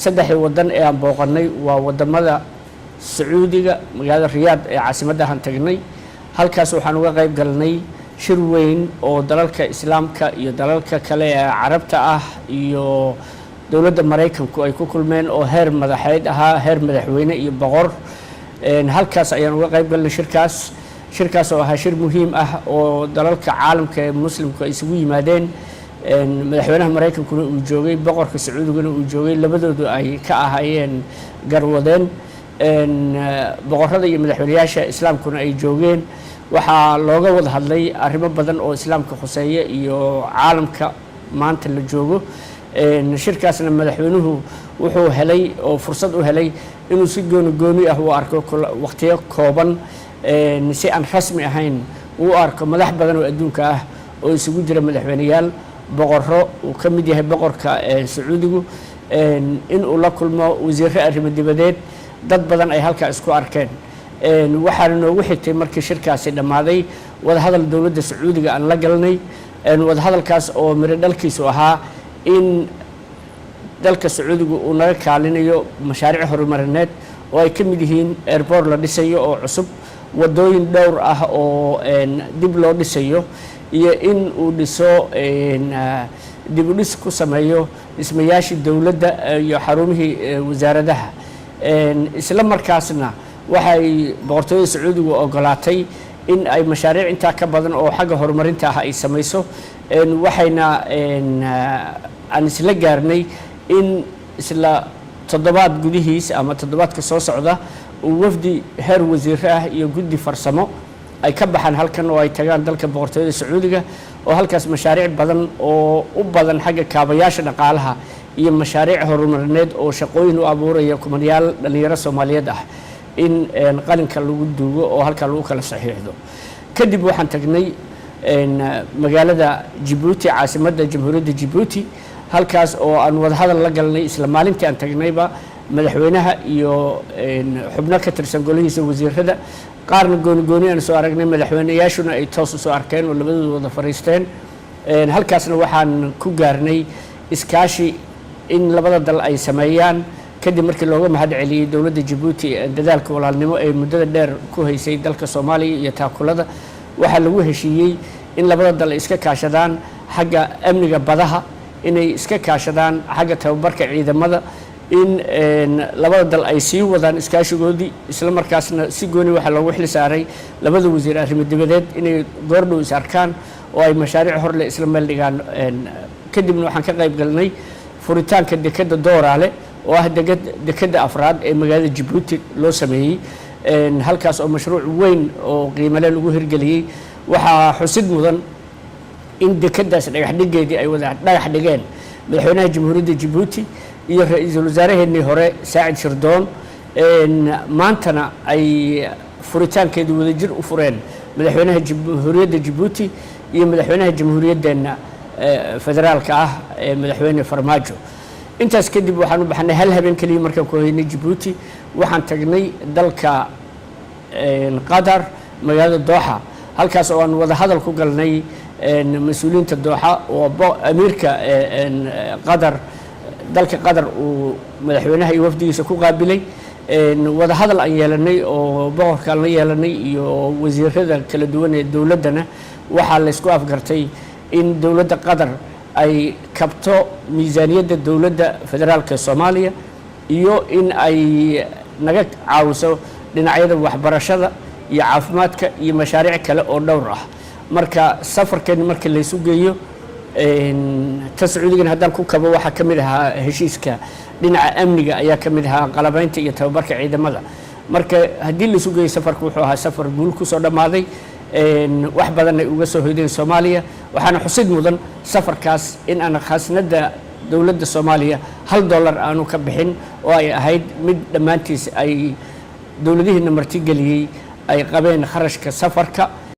saddexdii wadan ee aan booqannay waa wadamada sacuudiga magaalada riyaad ee caasimaddahan tagnay halkaas waxaan uga qayb galnay shir weyn oo dalalka islaamka iyo dalalka kale ee carabta ah iyo dowladda maraykanku ay ku kulmeen oo heer madaxeed ahaa heer madaxweyne iyo boqor halkaas ayaan uga qayb galnay shirkaas oo ahaa shir muhiim ah oo dalalka caalamka ee muslimku ay isugu yimaadeen madaxweynaha maraykankuna uu joogay boqorka sacuudiguna uu joogay labadoodu ay ka ahaayeen garwadeen boqorada iyo madaxweynayaasha islaamkuna ay joogeen waxaa looga wada hadlay arrimo badan oo islaamka khuseeya iyo caalamka maanta la joogo shirkaasna madaxweynuhu wuxuu helay oo fursad u helay inuu si gooni ah u arko waqtiyo kooban si aan rasmi ahayn uu arko madax badan oo adduunka ah oo isugu jira madaxweynayaal boqorro uu ka mid yahay boqorka sacuudigu in uu la kulmo wasiirro arrimo dibadeed dad badan ay halkaa isku arkeen waxaana noogu xigtay markii shirkaasi dhammaaday wadahadal dowladda sacuudiga aan la galnay wadahadalkaas oo miro dhalkiisu ahaa in dalka sacuudigu uu naga kaalinayo mashaariic horumarineed oo ay ka mid yihiin airport la dhisayo oo cusub wadooyin dhowr ah oo dib loo dhisayo iyo in uu dhiso dib u dhis ku sameeyo dhismayaashii dowladda iyo xarumihii wasaaradaha isla markaasna waxay boqortooyada sacuudigu ogolaatay in ay mashaariic intaa ka badan oo xagga horumarinta ah ay samayso waxayna aan isla gaarnay in isla toddobaad gudihiis ama toddobaadka soo socda uu wafdi heer wasiiro ah iyo guddi farsamo ay ka baxaan halkan oo ay tagaan dalka boqortooyada sacuudiga oo halkaas mashaariic badan oo u badan xagga kaabayaasha dhaqaalaha iyo mashaariic horumarineed oo shaqooyin u abuuraya kumanyaal dhalinyaro Soomaaliyeed ah in qalinka lagu duugo oo halka lagu kala saxiixdo kadib waxaan tagnay magaalada Djibouti caasimadda jamhuuriyadda Djibouti halkaas oo aan wada hadal la galnay isla maalintii aan tagnayba madaxweynaha iyo xubno ka tirsan golihiisa wasiirada qaarna gooni aan soo aragnay madaxweynayaashuna ay toos u soo arkeen oo labadooda wada fariisteen halkaasna waxaan ku gaarnay iskaashi in labada dal ay sameeyaan kadib markii looga mahad celiyay dowladda Djibouti dadaalka walaalnimo ee muddada dheer ku haysay dalka Soomaaliya iyo taakulada waxa lagu heshiiyay in labada dal iska kaashadaan xagga amniga badaha inay iska kaashadaan xagga tababarka ciidamada in labada dal ay sii wadaan iskaashigoodii isla markaasna si gooni waxa loogu xil saaray labada wasiir arrimo dibadeed inay goordhow is arkaan oo ay mashaariic hor leh isla meel dhigaan kadibna waxaan ka qayb galnay furitaanka dekada Dooraale oo ah dekada afraad ee magaalada Djibouti loo sameeyay halkaas oo mashruuc weyn oo qiimo leh lagu hirgeliyay waxaa xusid mudan in dekadaas dhagax dhigeedii ay wada dhagax dhigeen madaxweynaha jamhuuriyadda Djibouti iyo ra'iisul wasaaraheennii hore Saacid Shirdoon maantana ay furitaankeedu wadajir u fureen madaxweynaha jamhuuriyadda Djibouti iyo madaxweynaha jamhuuriyaddeena federaalka ah ee madaxweyne Farmaajo intaas kadib waxaan u baxnay hal habeen kaliya markaan ku haynay Djibouti waxaan tagnay dalka Qatar magaalada Doha halkaas oo aan wada hadal ku galnay mas'uuliyiinta Doha oo amiirka Qatar dalka Qatar uu madaxweynaha iyo wafdigiisa ku qaabilay wada hadal aan yeelanay oo boqorka la yeelanay iyo wasiirada kala duwan ee dawladana waxa la isku afgartay in dawladda Qatar ay kabto miisaaniyadda dawladda federaalka Soomaaliya iyo in ay naga caawiso dhinacyada waxbarashada iyo caafimaadka iyo mashaariic kale oo dhowr ah marka safarkeena marka la isu geeyo tascuudigan haddaan ku kabo waxa kamid ahaa heshiiska dhinaca amniga ayaa kamid ahaa qalabaynta iyo tababarka ciidamada marka haddii la isu geeyo safarku wuxuu ahaa safar guul ku soo dhamaaday wax badan ay uga soo hoydeen Soomaaliya waxaana xusid mudan safarkaas in aan khasnada dawladda Soomaaliya $1 aanu ka bixin oo ay ahayd mid dhamaantiis ay dawladihiina marti galiyay ay qabeen kharashka safarka